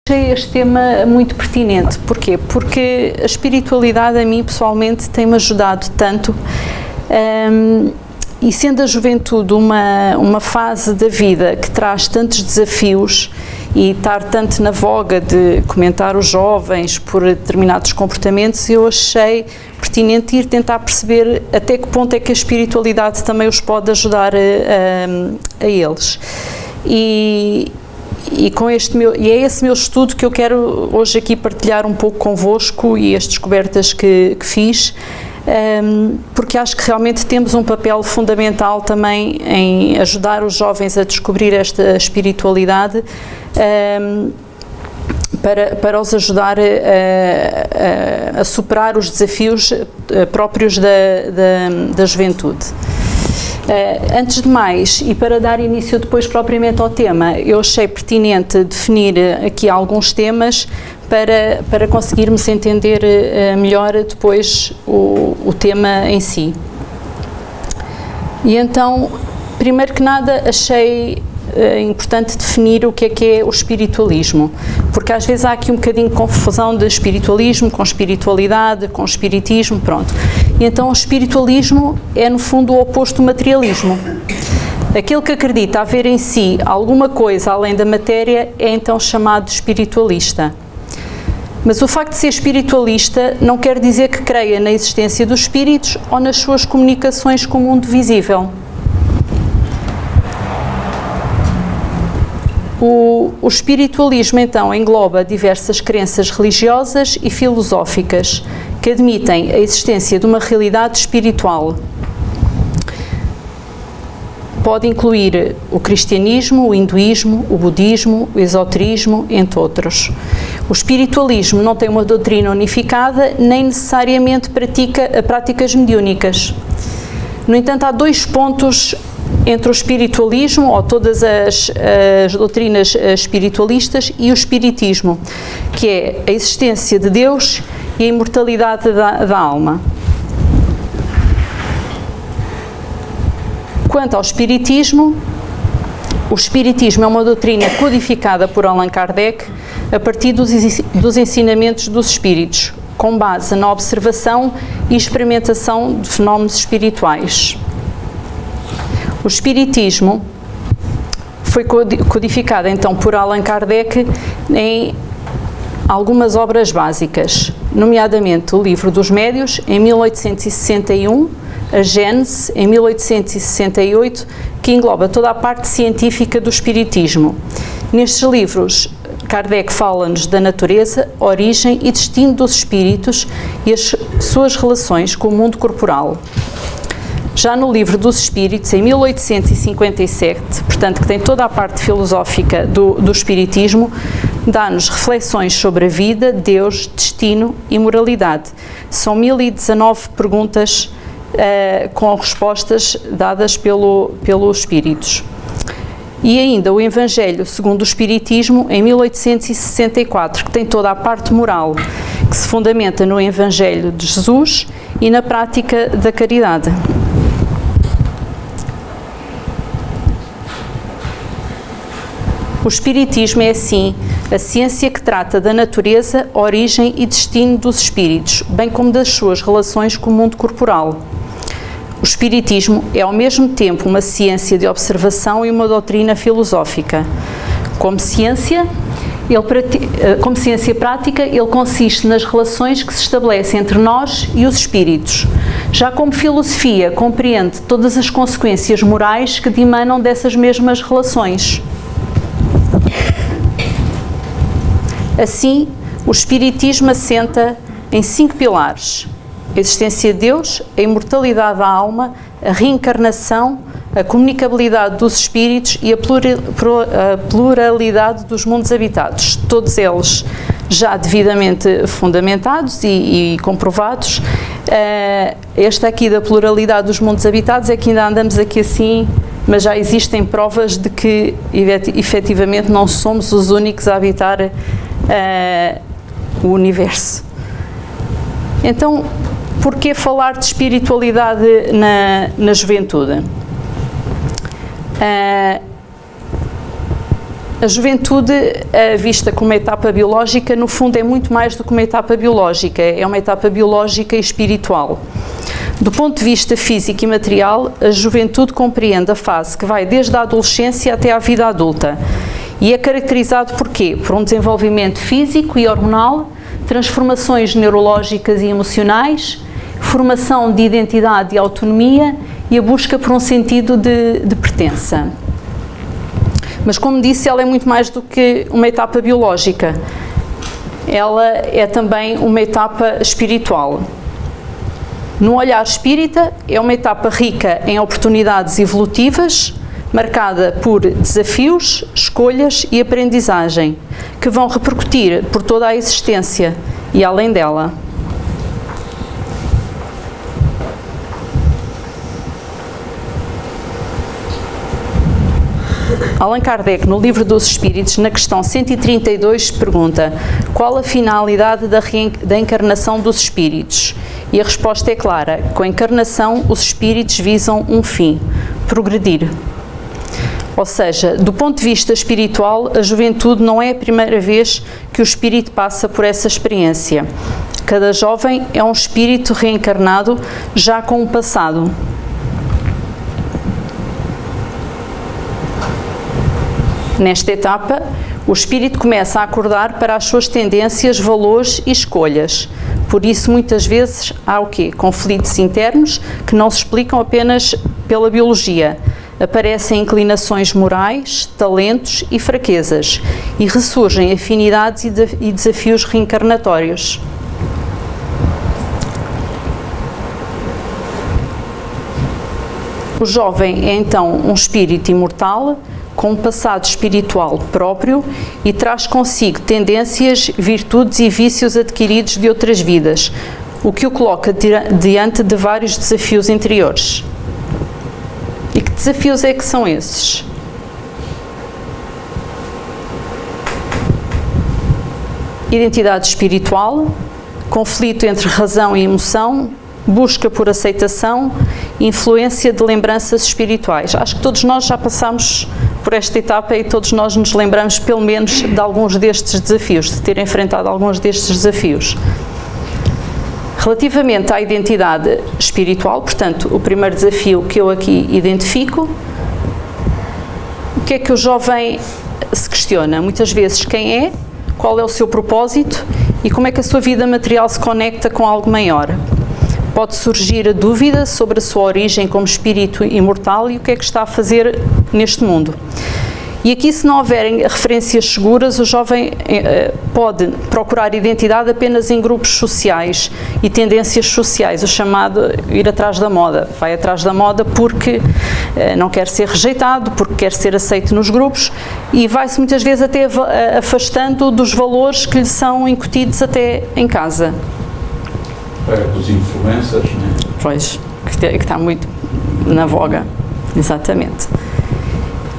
Achei este tema muito pertinente. Porquê? Porque a espiritualidade a mim pessoalmente tem-me ajudado tanto, e sendo a juventude uma fase da vida que traz tantos desafios e estar tanto na voga de comentar os jovens por determinados comportamentos, eu achei pertinente ir tentar perceber até que ponto é que a espiritualidade também os pode ajudar a eles. E é esse meu estudo que eu quero hoje aqui partilhar um pouco convosco e as descobertas que fiz, porque acho que realmente temos um papel fundamental também em ajudar os jovens a descobrir esta espiritualidade, para os ajudar a superar os desafios próprios da juventude. Antes de mais, e para dar início depois propriamente ao tema, eu achei pertinente definir aqui alguns temas para conseguirmos entender melhor depois o tema em si. E então, primeiro que nada, achei importante definir o que é o espiritualismo, porque às vezes há aqui um bocadinho de confusão de espiritualismo com espiritualidade, com espiritismo, pronto. E então o espiritualismo é no fundo o oposto do materialismo. Aquele que acredita haver em si alguma coisa além da matéria é então chamado espiritualista. Mas o facto de ser espiritualista não quer dizer que creia na existência dos espíritos ou nas suas comunicações com o mundo visível. O espiritualismo, então, engloba diversas crenças religiosas e filosóficas que admitem a existência de uma realidade espiritual. Pode incluir o cristianismo, o hinduísmo, o budismo, o esoterismo, entre outros. O espiritualismo não tem uma doutrina unificada, nem necessariamente pratica práticas mediúnicas. No entanto, há dois pontos entre o espiritualismo, ou todas as doutrinas espiritualistas, e o espiritismo, que é a existência de Deus e a imortalidade da alma. Quanto ao espiritismo, o espiritismo é uma doutrina codificada por Allan Kardec a partir dos ensinamentos dos espíritos, com base na observação e experimentação de fenómenos espirituais. O espiritismo foi codificado então por Allan Kardec em algumas obras básicas, nomeadamente o Livro dos Médiuns, em 1861, a Gênese, em 1868, que engloba toda a parte científica do espiritismo. Nestes livros, Kardec fala-nos da natureza, origem e destino dos espíritos e as suas relações com o mundo corporal. Já no Livro dos Espíritos, em 1857, portanto, que tem toda a parte filosófica do espiritismo, dá-nos reflexões sobre a vida, Deus, destino e moralidade. São 1019 perguntas com respostas dadas pelos espíritos. E ainda o Evangelho segundo o Espiritismo, em 1864, que tem toda a parte moral, que se fundamenta no Evangelho de Jesus e na prática da caridade. O Espiritismo é, assim, a ciência que trata da natureza, origem e destino dos espíritos, bem como das suas relações com o mundo corporal. O Espiritismo é, ao mesmo tempo, uma ciência de observação e uma doutrina filosófica. Como ciência prática, ele consiste nas relações que se estabelecem entre nós e os espíritos. Já como filosofia, compreende todas as consequências morais que dimanam dessas mesmas relações. Assim, o Espiritismo assenta em 5 pilares: a existência de Deus, a imortalidade da alma, a reencarnação, a comunicabilidade dos espíritos e a pluralidade dos mundos habitados, todos eles já devidamente fundamentados e comprovados. Esta aqui da pluralidade dos mundos habitados é que ainda andamos aqui assim, mas já existem provas de que efetivamente não somos os únicos a habitar o universo. Então, porquê falar de espiritualidade na juventude? A juventude, vista como uma etapa biológica, no fundo é muito mais do que uma etapa biológica, é uma etapa biológica e espiritual. Do ponto de vista físico e material, a juventude compreende a fase que vai desde a adolescência até à vida adulta e é caracterizado por quê? Por um desenvolvimento físico e hormonal, transformações neurológicas e emocionais, formação de identidade e autonomia e a busca por um sentido de pertença. Mas, como disse, ela é muito mais do que uma etapa biológica. Ela é também uma etapa espiritual. No olhar espírita, é uma etapa rica em oportunidades evolutivas, marcada por desafios, escolhas e aprendizagem, que vão repercutir por toda a existência e além dela. Allan Kardec, no Livro dos Espíritos, na questão 132, pergunta: qual a finalidade da encarnação dos espíritos? E a resposta é clara: com a encarnação os espíritos visam um fim, progredir. Ou seja, do ponto de vista espiritual, a juventude não é a primeira vez que o espírito passa por essa experiência. Cada jovem é um espírito reencarnado já com um passado. Nesta etapa, o espírito começa a acordar para as suas tendências, valores e escolhas. Por isso, muitas vezes, há o quê? Conflitos internos que não se explicam apenas pela biologia. Aparecem inclinações morais, talentos e fraquezas, e ressurgem afinidades e desafios reencarnatórios. O jovem é então um espírito imortal, com um passado espiritual próprio e traz consigo tendências, virtudes e vícios adquiridos de outras vidas, o que o coloca diante de vários desafios interiores. E que desafios é que são esses? Identidade espiritual, conflito entre razão e emoção, busca por aceitação, influência de lembranças espirituais. Acho que todos nós já passamos por esta etapa e todos nós nos lembramos pelo menos de alguns destes desafios, de ter enfrentado alguns destes desafios. Relativamente à identidade espiritual, portanto, o primeiro desafio que eu aqui identifico, o que é que o jovem se questiona? Muitas vezes quem é, qual é o seu propósito e como é que a sua vida material se conecta com algo maior. Pode surgir a dúvida sobre a sua origem como espírito imortal e o que é que está a fazer neste mundo. E aqui, se não houverem referências seguras, o jovem pode procurar identidade apenas em grupos sociais e tendências sociais, o chamado ir atrás da moda. Vai atrás da moda porque não quer ser rejeitado, porque quer ser aceito nos grupos e vai-se muitas vezes até afastando dos valores que lhe são incutidos até em casa. Para os influencers, não é? Pois, que está muito na voga, exatamente.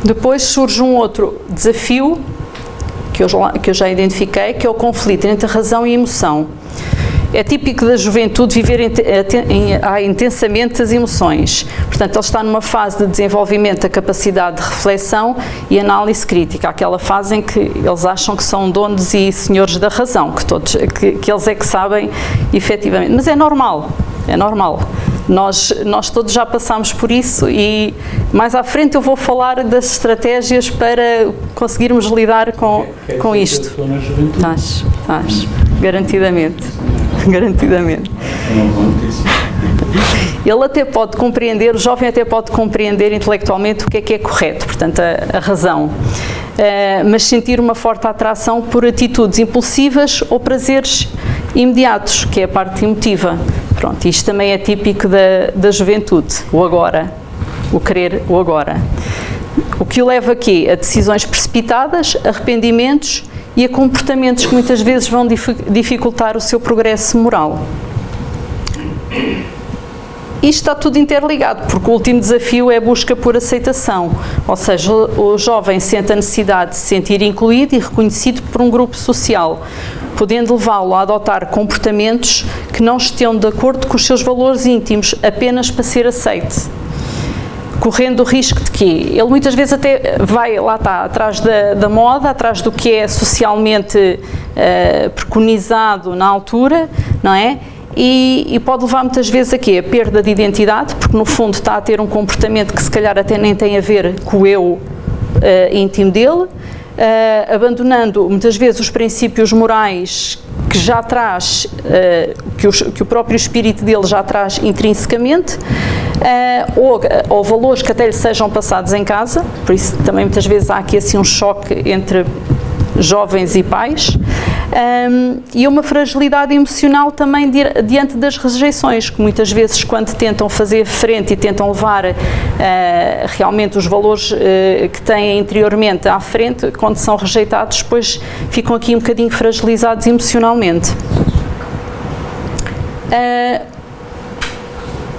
Depois surge um outro desafio, que eu já identifiquei, que é o conflito entre razão e emoção. É típico da juventude viver intensamente as emoções. Portanto, ele está numa fase de desenvolvimento da capacidade de reflexão e análise crítica, aquela fase em que eles acham que são donos e senhores da razão, que eles é que sabem efetivamente. Mas é normal, é normal. Nós todos já passámos por isso e mais à frente eu vou falar das estratégias para conseguirmos lidar com isto. Estás, garantidamente. Garantidamente. Ele até pode compreender, o jovem até pode compreender intelectualmente o que é correto, portanto a razão, mas sentir uma forte atração por atitudes impulsivas ou prazeres imediatos, que é a parte emotiva. Pronto, isto também é típico da juventude, o agora, o querer o agora. O que o leva aqui a decisões precipitadas, arrependimentos e a comportamentos que muitas vezes vão dificultar o seu progresso moral. Isto está tudo interligado, porque o último desafio é a busca por aceitação, ou seja, o jovem sente a necessidade de se sentir incluído e reconhecido por um grupo social, podendo levá-lo a adotar comportamentos que não estejam de acordo com os seus valores íntimos, apenas para ser aceite. correndo o risco de quê? Ele muitas vezes até vai, lá está, atrás da moda, atrás do que é socialmente preconizado na altura, não é? E pode levar muitas vezes a quê? A perda de identidade, porque no fundo está a ter um comportamento que se calhar até nem tem a ver com o eu íntimo dele, abandonando muitas vezes os princípios morais que já traz, que o próprio espírito dele já traz intrinsecamente, ou valores que até lhe sejam passados em casa, por isso também muitas vezes há aqui assim um choque entre jovens e pais, e uma fragilidade emocional também diante das rejeições, que muitas vezes quando tentam fazer frente e tentam levar realmente os valores que têm interiormente à frente, quando são rejeitados, depois ficam aqui um bocadinho fragilizados emocionalmente.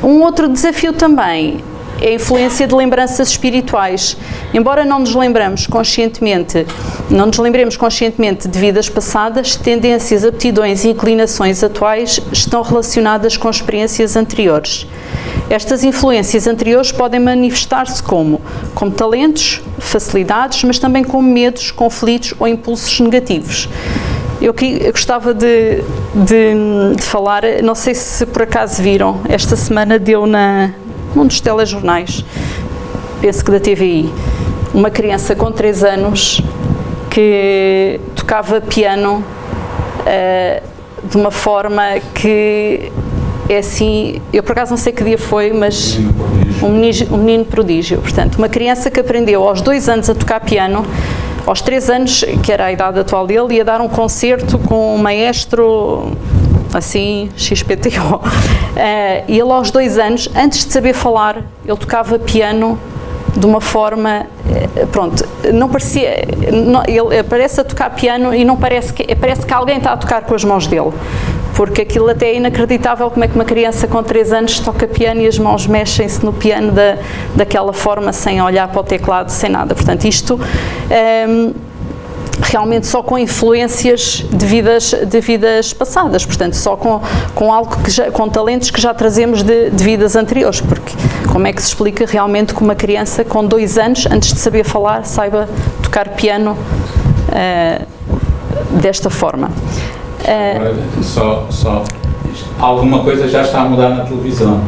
Um outro desafio também é a influência de lembranças espirituais. Embora não nos lembremos conscientemente de vidas passadas, tendências, aptidões e inclinações atuais estão relacionadas com experiências anteriores. Estas influências anteriores podem manifestar-se como talentos, facilidades, mas também como medos, conflitos ou impulsos negativos. Eu gostava de falar, não sei se por acaso viram, esta semana deu num dos telejornais, penso que da TVI, uma criança com 3 anos que tocava piano de uma forma que é assim, eu por acaso não sei que dia foi, mas um menino prodígio. Portanto, uma criança que aprendeu aos 2 anos a tocar piano, aos 3 anos, que era a idade atual dele, ia dar um concerto com um maestro assim, XPTO. E ele aos 2 anos, antes de saber falar, ele tocava piano de uma forma, pronto, não parecia, ele parece a tocar piano e não parece que alguém está a tocar com as mãos dele, porque aquilo até é inacreditável como é que uma criança com 3 anos toca piano e as mãos mexem-se no piano daquela forma, sem olhar para o teclado, sem nada. Portanto, isto realmente só com influências de vidas passadas, portanto só com algo com talentos que já trazemos de vidas anteriores, porque como é que se explica realmente que uma criança com 2 anos, antes de saber falar, saiba tocar piano desta forma? Agora, só alguma coisa já está a mudar na televisão.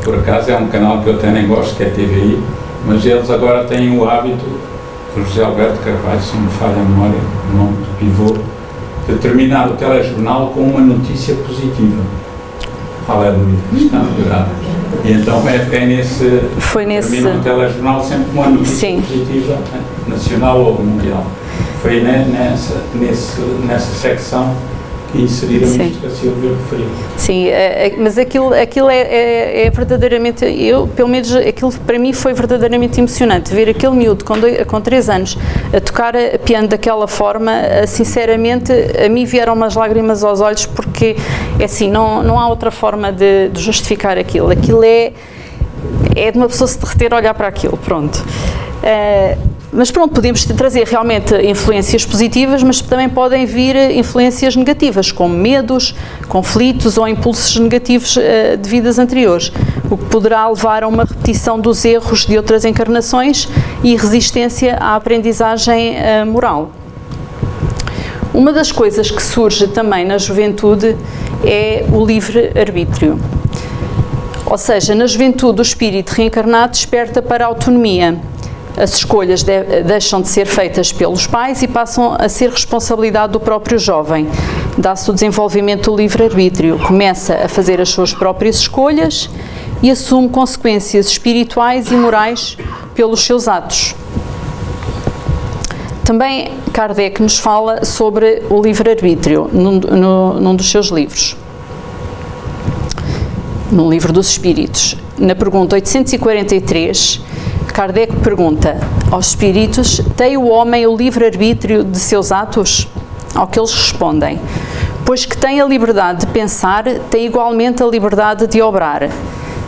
Por acaso é um canal que eu até nem gosto, que é a TVI, mas eles agora têm o hábito, o José Alberto Carvalho, se me falha a memória, o nome do pivô, de terminar o telejornal com uma notícia positiva. Aleluia, está melhorado. E então termina o telejornal sempre com uma notícia positiva, nacional ou mundial. Foi nessa secção que inserirmos isto que a Silvia referiu. Sim, mas aquilo é verdadeiramente, pelo menos aquilo para mim foi verdadeiramente emocionante, ver aquele miúdo com 3 anos a tocar piano daquela forma. Sinceramente, a mim vieram umas lágrimas aos olhos, porque é assim, não há outra forma de justificar aquilo. Aquilo é de uma pessoa se derreter a olhar para aquilo, pronto. Mas pronto, podemos trazer realmente influências positivas, mas também podem vir influências negativas, como medos, conflitos ou impulsos negativos de vidas anteriores, o que poderá levar a uma repetição dos erros de outras encarnações e resistência à aprendizagem moral. Uma das coisas que surge também na juventude é o livre-arbítrio. Ou seja, na juventude o espírito reencarnado desperta para a autonomia. As escolhas deixam de ser feitas pelos pais e passam a ser responsabilidade do próprio jovem. Dá-se o desenvolvimento do livre-arbítrio, começa a fazer as suas próprias escolhas e assume consequências espirituais e morais pelos seus atos. Também Kardec nos fala sobre o livre-arbítrio num dos seus livros, no Livro dos Espíritos. Na pergunta 843, Kardec pergunta aos espíritos: tem o homem o livre-arbítrio de seus atos? Ao que eles respondem: pois que tem a liberdade de pensar, tem igualmente a liberdade de obrar.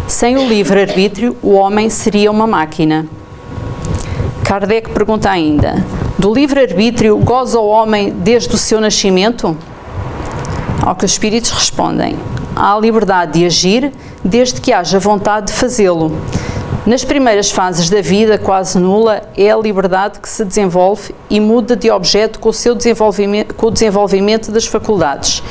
Sem o livre-arbítrio, o homem seria uma máquina. Kardec pergunta ainda: do livre-arbítrio goza o homem desde o seu nascimento? Ao que os espíritos respondem: há a liberdade de agir, desde que haja vontade de fazê-lo. Nas primeiras fases da vida, quase nula, é a liberdade que se desenvolve e muda de objeto com o desenvolvimento das faculdades,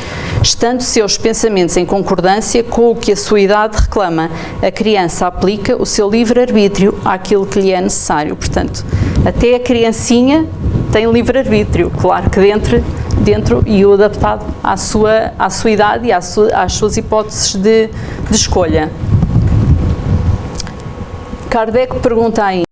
estando seus pensamentos em concordância com o que a sua idade reclama. A criança aplica o seu livre-arbítrio àquilo que lhe é necessário. Portanto, até a criancinha tem livre-arbítrio, claro que dentro e o adaptado à sua idade e às suas hipóteses de escolha. Kardec pergunta ainda: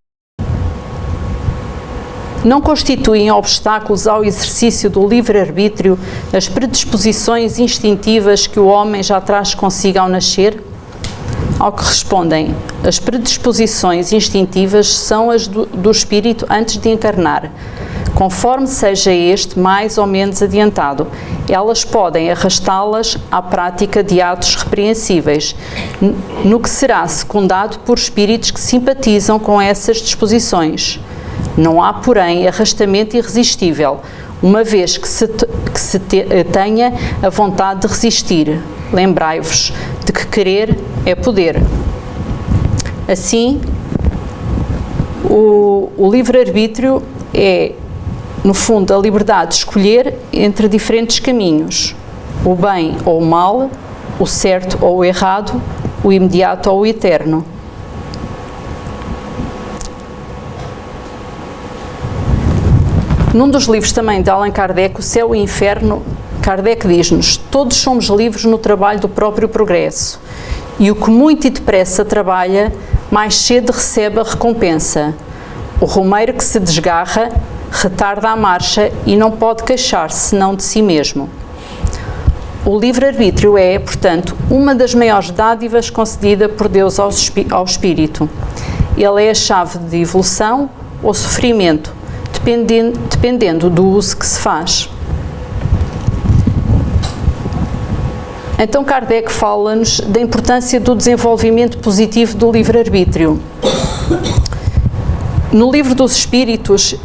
não constituem obstáculos ao exercício do livre-arbítrio as predisposições instintivas que o homem já traz consigo ao nascer? Ao que respondem: as predisposições instintivas são as do espírito antes de encarnar, conforme seja este mais ou menos adiantado. Elas podem arrastá-las à prática de atos repreensíveis, no que será secundado por espíritos que simpatizam com essas disposições. Não há, porém, arrastamento irresistível, uma vez que se tenha a vontade de resistir. Lembrai-vos de que querer é poder. Assim, o livre-arbítrio é, no fundo, a liberdade de escolher entre diferentes caminhos: o bem ou o mal, o certo ou o errado, o imediato ou o eterno. Num dos livros também de Allan Kardec, O Céu e o Inferno, Kardec diz-nos: todos somos livres no trabalho do próprio progresso, e o que muito e depressa trabalha, mais cedo recebe a recompensa. O romeiro que se desgarra retarda a marcha e não pode queixar-se senão de si mesmo. O livre-arbítrio é, portanto, uma das maiores dádivas concedida por Deus ao espírito. Ele é a chave de evolução ou sofrimento, dependendo do uso que se faz. Então Kardec fala-nos da importância do desenvolvimento positivo do livre-arbítrio. No Livro dos Espíritos,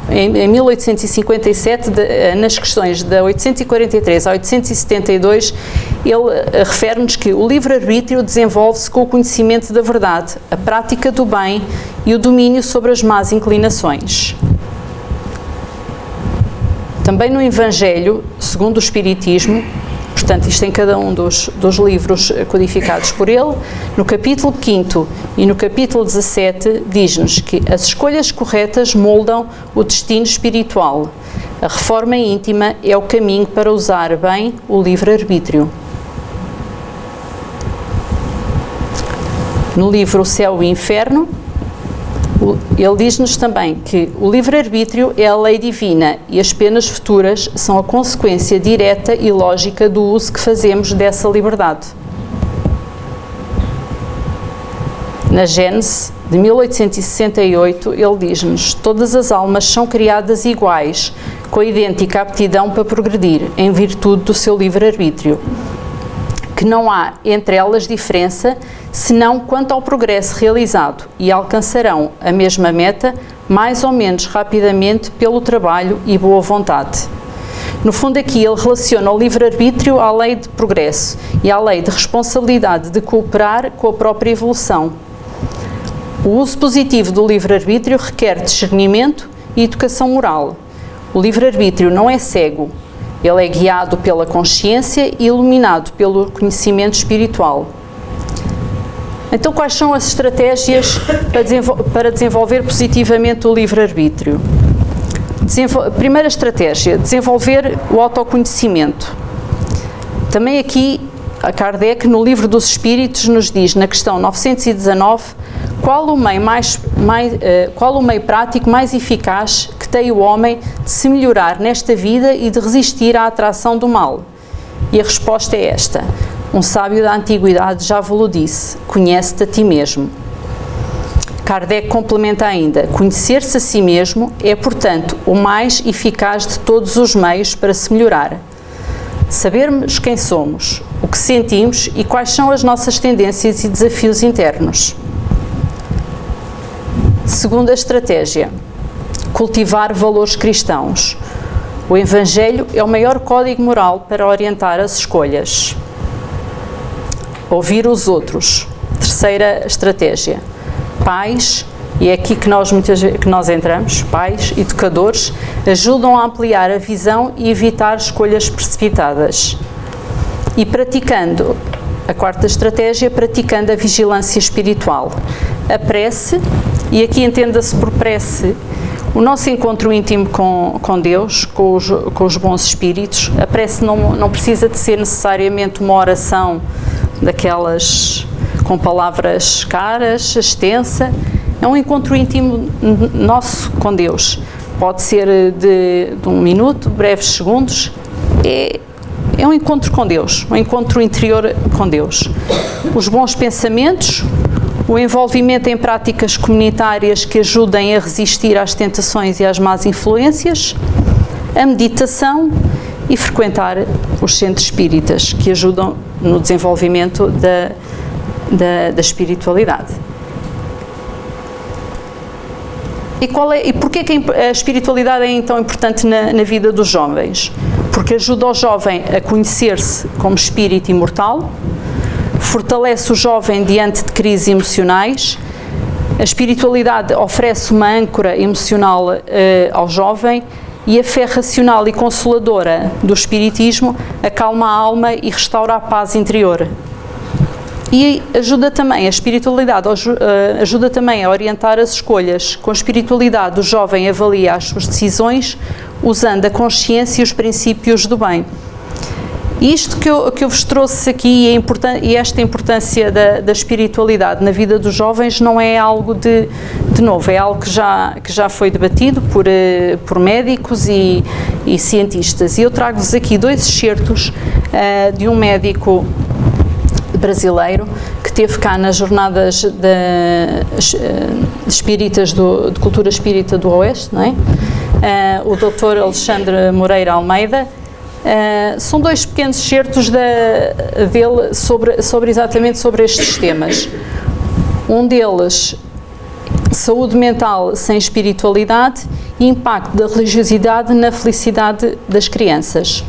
em 1857, nas questões da 843 a 872, ele refere-nos que o livre-arbítrio desenvolve-se com o conhecimento da verdade, a prática do bem e o domínio sobre as más inclinações. Também no Evangelho, segundo o Espiritismo, portanto, isto em cada um dos livros codificados por ele, no capítulo 5º e no capítulo 17, diz-nos que as escolhas corretas moldam o destino espiritual. A reforma íntima é o caminho para usar bem o livre-arbítrio. No livro O Céu e o Inferno, ele diz-nos também que o livre-arbítrio é a lei divina e as penas futuras são a consequência direta e lógica do uso que fazemos dessa liberdade. Na Gênese de 1868, ele diz-nos: todas as almas são criadas iguais, com a idêntica aptidão para progredir, em virtude do seu livre-arbítrio, que não há entre elas diferença, senão quanto ao progresso realizado, e alcançarão a mesma meta mais ou menos rapidamente pelo trabalho e boa vontade. No fundo, aqui ele relaciona o livre-arbítrio à lei de progresso e à lei de responsabilidade de cooperar com a própria evolução. O uso positivo do livre-arbítrio requer discernimento e educação moral. O livre-arbítrio não é cego, ele é guiado pela consciência e iluminado pelo conhecimento espiritual. Então, quais são as estratégias para desenvolver positivamente o livre-arbítrio? Primeira estratégia: desenvolver o autoconhecimento. Também aqui, a Kardec, no Livro dos Espíritos, nos diz, na questão 919, qual o meio prático mais eficaz que tem o homem de se melhorar nesta vida e de resistir à atração do mal? E a resposta é esta: um sábio da antiguidade já vos disse: conhece-te a ti mesmo. Kardec complementa ainda: conhecer-se a si mesmo é, portanto, o mais eficaz de todos os meios para se melhorar. Sabermos quem somos, o que sentimos e quais são as nossas tendências e desafios internos. Segunda estratégia: cultivar valores cristãos. O Evangelho é o maior código moral para orientar as escolhas. Ouvir os outros. Terceira estratégia: Pais, e é aqui que nós entramos, pais, educadores, ajudam a ampliar a visão e evitar escolhas precipitadas. E praticando, a quarta estratégia, praticando a vigilância espiritual. A prece, e aqui entenda-se por prece, o nosso encontro íntimo com Deus, com os bons espíritos. A prece não precisa de ser necessariamente uma oração daquelas com palavras caras, extensa. É um encontro íntimo nosso com Deus. Pode ser de 1 minuto, breves segundos. É um encontro com Deus, um encontro interior com Deus. Os bons pensamentos, o envolvimento em práticas comunitárias que ajudem a resistir às tentações e às más influências, a meditação e frequentar os centros espíritas, que ajudam no desenvolvimento da espiritualidade. E porquê que a espiritualidade é tão importante na vida dos jovens? Porque ajuda o jovem a conhecer-se como espírito imortal, fortalece o jovem diante de crises emocionais. A espiritualidade oferece uma âncora emocional ao jovem, e a fé racional e consoladora do espiritismo acalma a alma e restaura a paz interior. E ajuda também, a espiritualidade ajuda também a orientar as escolhas. Com a espiritualidade, o jovem avalia as suas decisões usando a consciência e os princípios do bem. E isto que eu vos trouxe aqui, e esta importância da espiritualidade na vida dos jovens, não é algo de novo, é algo que já foi debatido por médicos e cientistas. E eu trago-vos aqui 2 excertos de um médico brasileiro que teve cá nas jornadas espíritas de cultura espírita do Oeste, não é? O Dr. Alexandre Moreira Almeida. São 2 pequenos excertos dele exatamente sobre estes temas. Um deles, saúde mental sem espiritualidade e impacto da religiosidade na felicidade das crianças.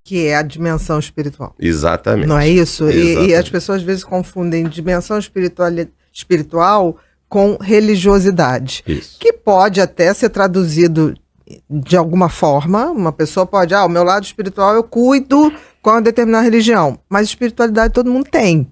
Que é a dimensão espiritual. Exatamente. Não é isso? Exatamente. E as pessoas às vezes confundem dimensão espiritual com religiosidade. Isso. Que pode até ser traduzido de alguma forma. Uma pessoa pode, o meu lado espiritual eu cuido com uma determinada religião. Mas espiritualidade todo mundo tem.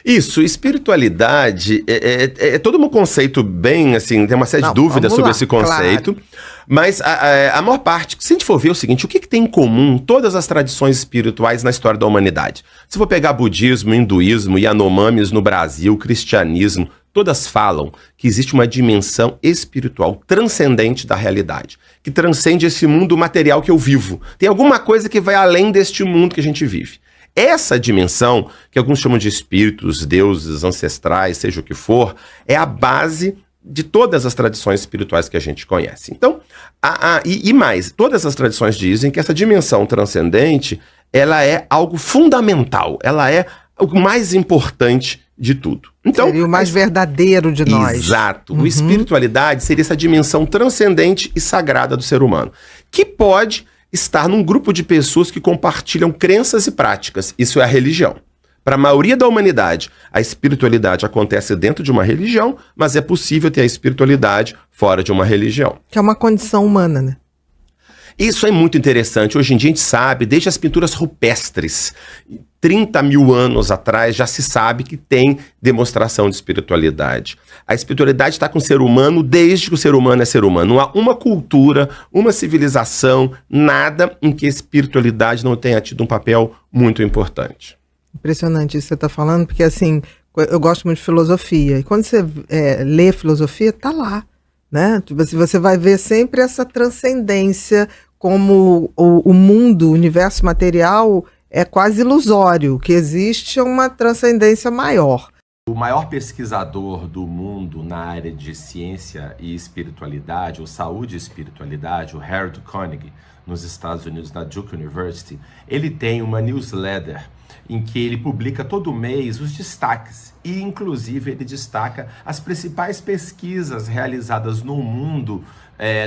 Isso, espiritualidade é todo um conceito bem, assim, tem uma série de dúvidas sobre esse conceito, claro. Mas a maior parte, se a gente for ver o seguinte, o que tem em comum todas as tradições espirituais na história da humanidade? Se for pegar budismo, hinduísmo, Yanomamis no Brasil, cristianismo, todas falam que existe uma dimensão espiritual transcendente da realidade, que transcende esse mundo material que eu vivo. Tem alguma coisa que vai além deste mundo que a gente vive. Essa dimensão, que alguns chamam de espíritos, deuses, ancestrais, seja o que for, é a base de todas as tradições espirituais que a gente conhece. Então, e mais, todas as tradições dizem que essa dimensão transcendente, ela é algo fundamental, ela é o mais importante de tudo. Então, seria o mais verdadeiro de nós. Exato. A espiritualidade seria essa dimensão transcendente e sagrada do ser humano, que pode estar num grupo de pessoas que compartilham crenças e práticas. Isso é a religião. Para a maioria da humanidade, a espiritualidade acontece dentro de uma religião, mas é possível ter a espiritualidade fora de uma religião. Que é uma condição humana, né? Isso é muito interessante. Hoje em dia a gente sabe, desde as pinturas rupestres, 30 mil anos atrás já se sabe que tem demonstração de espiritualidade. A espiritualidade está com o ser humano desde que o ser humano é ser humano. Não há uma cultura, uma civilização, nada em que a espiritualidade não tenha tido um papel muito importante. Impressionante isso que você está falando, porque assim, eu gosto muito de filosofia. E quando você lê filosofia, está lá. Né? Você vai ver sempre essa transcendência, como o mundo, o universo material é quase ilusório, que existe uma transcendência maior. O maior pesquisador do mundo na área de ciência e espiritualidade, ou saúde e espiritualidade, o Harold Koenig, nos Estados Unidos, na Duke University, ele tem uma newsletter em que ele publica todo mês os destaques e, inclusive, ele destaca as principais pesquisas realizadas no mundo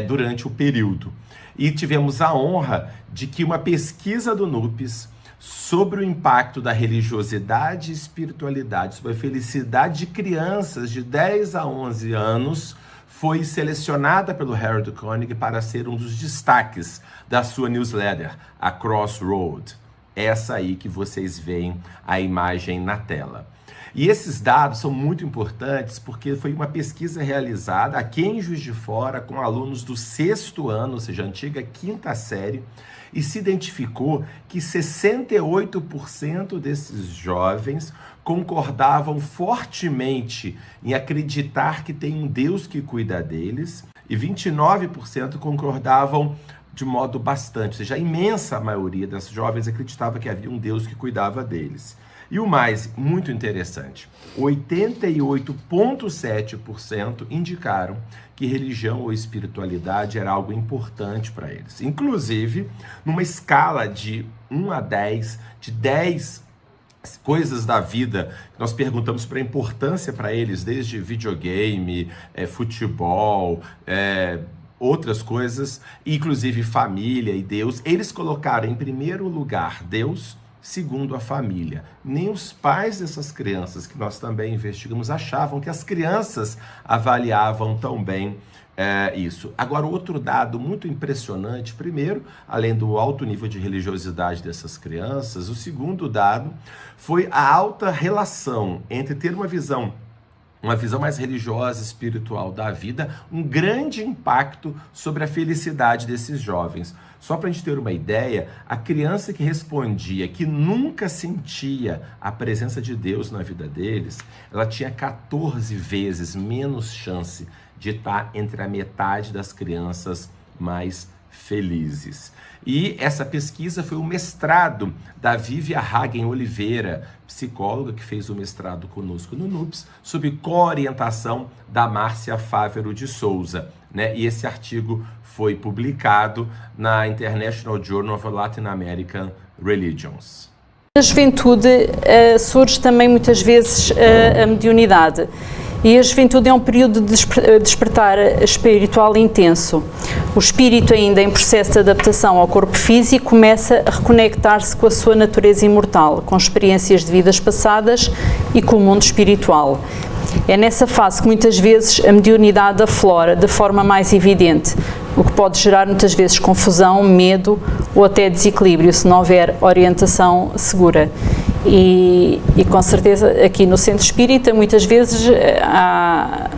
durante o período. E tivemos a honra de que uma pesquisa do NUPES sobre o impacto da religiosidade e espiritualidade, sobre a felicidade de crianças de 10 a 11 anos, foi selecionada pelo Harold Koenig para ser um dos destaques da sua newsletter, a Crossroad. Essa aí que vocês veem a imagem na tela. E esses dados são muito importantes porque foi uma pesquisa realizada aqui em Juiz de Fora com alunos do 6º ano, ou seja, antiga 5ª série, e se identificou que 68% desses jovens concordavam fortemente em acreditar que tem um Deus que cuida deles, e 29% concordavam de modo bastante, ou seja, a imensa maioria das jovens acreditava que havia um Deus que cuidava deles. E o mais, muito interessante, 88,7% indicaram que religião ou espiritualidade era algo importante para eles. Inclusive, numa escala de 1 a 10, de 10 coisas da vida, nós perguntamos para a importância para eles, desde videogame, futebol, outras coisas, inclusive família e Deus, eles colocaram em primeiro lugar Deus, segundo a família. Nem os pais dessas crianças, que nós também investigamos, achavam que as crianças avaliavam tão bem isso. Agora, outro dado muito impressionante, primeiro, além do alto nível de religiosidade dessas crianças, o segundo dado foi a alta relação entre ter uma visão mais religiosa, espiritual da vida, um grande impacto sobre a felicidade desses jovens. Só para a gente ter uma ideia, a criança que respondia que nunca sentia a presença de Deus na vida deles, ela tinha 14 vezes menos chance de estar entre a metade das crianças mais felizes. E essa pesquisa foi o mestrado da Vívia Hagen Oliveira, psicóloga que fez o mestrado conosco no NUPS, sob coorientação da Márcia Fávero de Souza, né? E esse artigo foi publicado na International Journal of Latin American Religions. Na juventude surge também muitas vezes a mediunidade. E a juventude é um período de despertar espiritual intenso. O espírito, ainda em processo de adaptação ao corpo físico, começa a reconectar-se com a sua natureza imortal, com experiências de vidas passadas e com o mundo espiritual. É nessa fase que muitas vezes a mediunidade aflora de forma mais evidente, o que pode gerar muitas vezes confusão, medo ou até desequilíbrio, se não houver orientação segura. E com certeza aqui no Centro Espírita muitas vezes há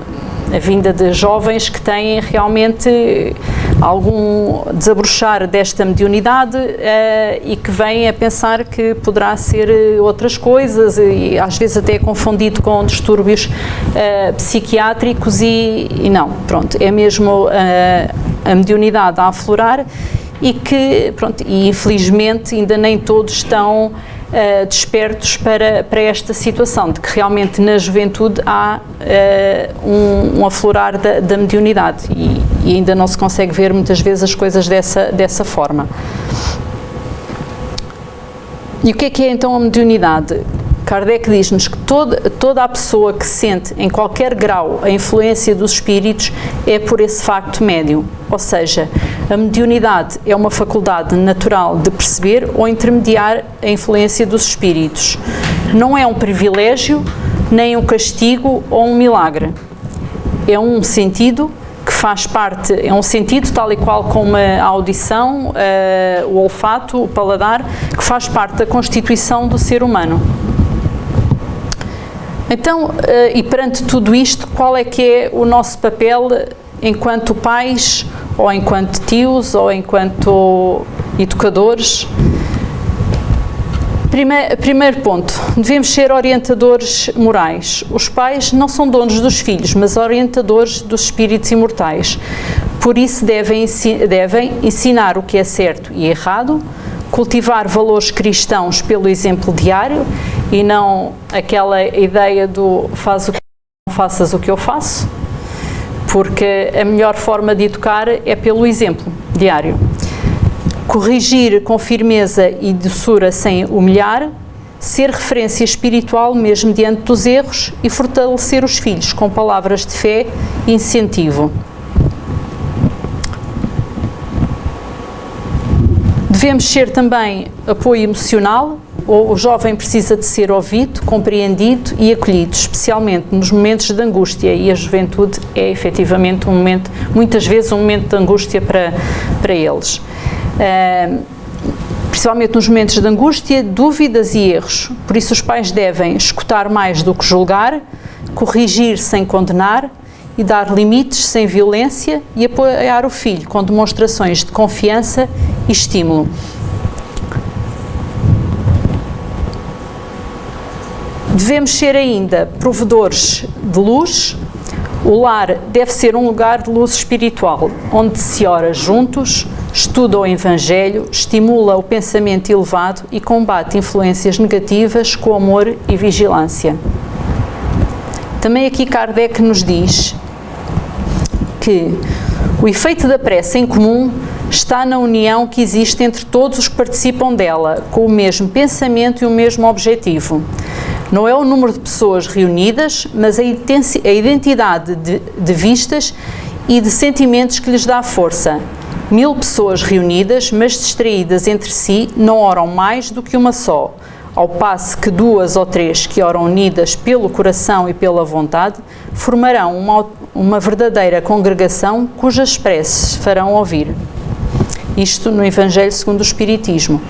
a vinda de jovens que têm realmente algum desabrochar desta mediunidade e que vêm a pensar que poderá ser outras coisas e às vezes até confundido com distúrbios psiquiátricos e não, pronto, é mesmo a mediunidade a aflorar e que, pronto, e infelizmente ainda nem todos estão despertos para esta situação, de que realmente na juventude há um aflorar da mediunidade e ainda não se consegue ver muitas vezes as coisas dessa forma. E o que é então a mediunidade? Kardec diz-nos que toda a pessoa que sente em qualquer grau a influência dos espíritos é por esse facto médium, ou seja, a mediunidade é uma faculdade natural de perceber ou intermediar a influência dos espíritos. Não é um privilégio, nem um castigo ou um milagre. É um sentido que faz parte, é um sentido tal e qual como a audição, o olfato, o paladar, que faz parte da constituição do ser humano. Então, e perante tudo isto, qual é que é o nosso papel enquanto pais, ou enquanto tios, ou enquanto educadores? Primeiro ponto, devemos ser orientadores morais. Os pais não são donos dos filhos, mas orientadores dos espíritos imortais. Por isso devem ensinar o que é certo e errado, cultivar valores cristãos pelo exemplo diário e não aquela ideia do faz o que não faças o que eu faço, porque a melhor forma de educar é pelo exemplo diário. Corrigir com firmeza e doçura sem humilhar, ser referência espiritual mesmo diante dos erros e fortalecer os filhos com palavras de fé e incentivo. Devemos ser também apoio emocional. O jovem precisa de ser ouvido, compreendido e acolhido, especialmente nos momentos de angústia, e a juventude é efetivamente um momento, muitas vezes um momento de angústia para eles. Principalmente nos momentos de angústia, dúvidas e erros. Por isso os pais devem escutar mais do que julgar, corrigir sem condenar e dar limites sem violência e apoiar o filho com demonstrações de confiança e estímulo. Devemos ser ainda provedores de luz. O lar deve ser um lugar de luz espiritual, onde se ora juntos, estuda o Evangelho, estimula o pensamento elevado e combate influências negativas com amor e vigilância. Também aqui Kardec nos diz que o efeito da prece em comum está na união que existe entre todos os que participam dela, com o mesmo pensamento e o mesmo objetivo. Não é o número de pessoas reunidas, mas a identidade de vistas e de sentimentos que lhes dá força. 1000 pessoas reunidas, mas distraídas entre si, não oram mais do que uma só, ao passo que 2 ou 3 que oram unidas pelo coração e pela vontade, formarão uma verdadeira congregação cujas preces farão ouvir. Isto no Evangelho segundo o Espiritismo.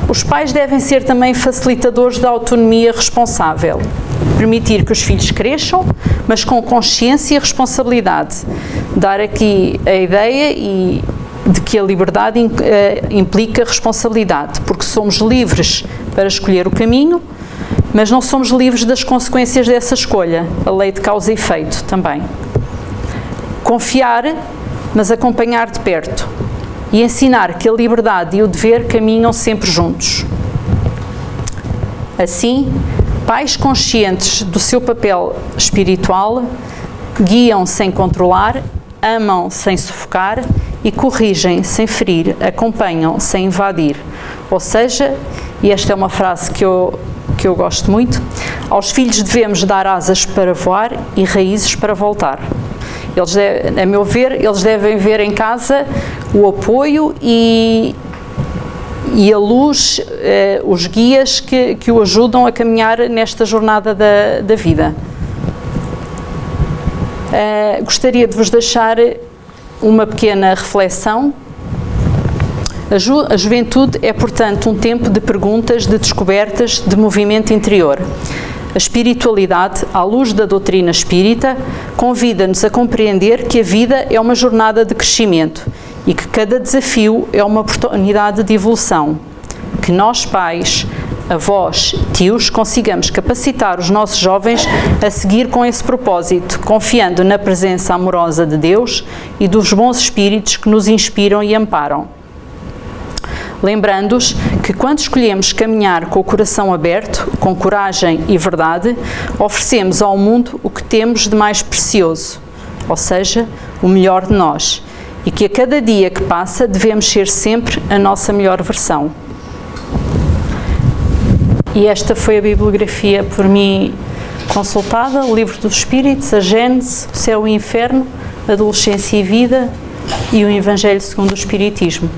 Os pais devem ser também facilitadores da autonomia responsável, permitir que os filhos cresçam, mas com consciência e responsabilidade. Dar aqui a ideia de que a liberdade implica responsabilidade, porque somos livres para escolher o caminho, mas não somos livres das consequências dessa escolha, a lei de causa e efeito também. Confiar, mas acompanhar de perto. E ensinar que a liberdade e o dever caminham sempre juntos. Assim, pais conscientes do seu papel espiritual guiam sem controlar, amam sem sufocar e corrigem sem ferir, acompanham sem invadir. Ou seja, e esta é uma frase que eu gosto muito, aos filhos devemos dar asas para voar e raízes para voltar. Eles, a meu ver, eles devem ver em casa o apoio e a luz, os guias que o ajudam a caminhar nesta jornada da vida. Gostaria de vos deixar uma pequena reflexão. A juventude é, portanto, um tempo de perguntas, de descobertas, de movimento interior. A espiritualidade, à luz da doutrina espírita, convida-nos a compreender que a vida é uma jornada de crescimento e que cada desafio é uma oportunidade de evolução. Que nós, pais, avós, tios, consigamos capacitar os nossos jovens a seguir com esse propósito, confiando na presença amorosa de Deus e dos bons espíritos que nos inspiram e amparam. Lembrando-os que quando escolhemos caminhar com o coração aberto, com coragem e verdade, oferecemos ao mundo o que temos de mais precioso, ou seja, o melhor de nós, e que a cada dia que passa devemos ser sempre a nossa melhor versão. E esta foi a bibliografia por mim consultada, o Livro dos Espíritos, a Gênese, o Céu e o Inferno, a Adolescência e Vida e o Evangelho segundo o Espiritismo.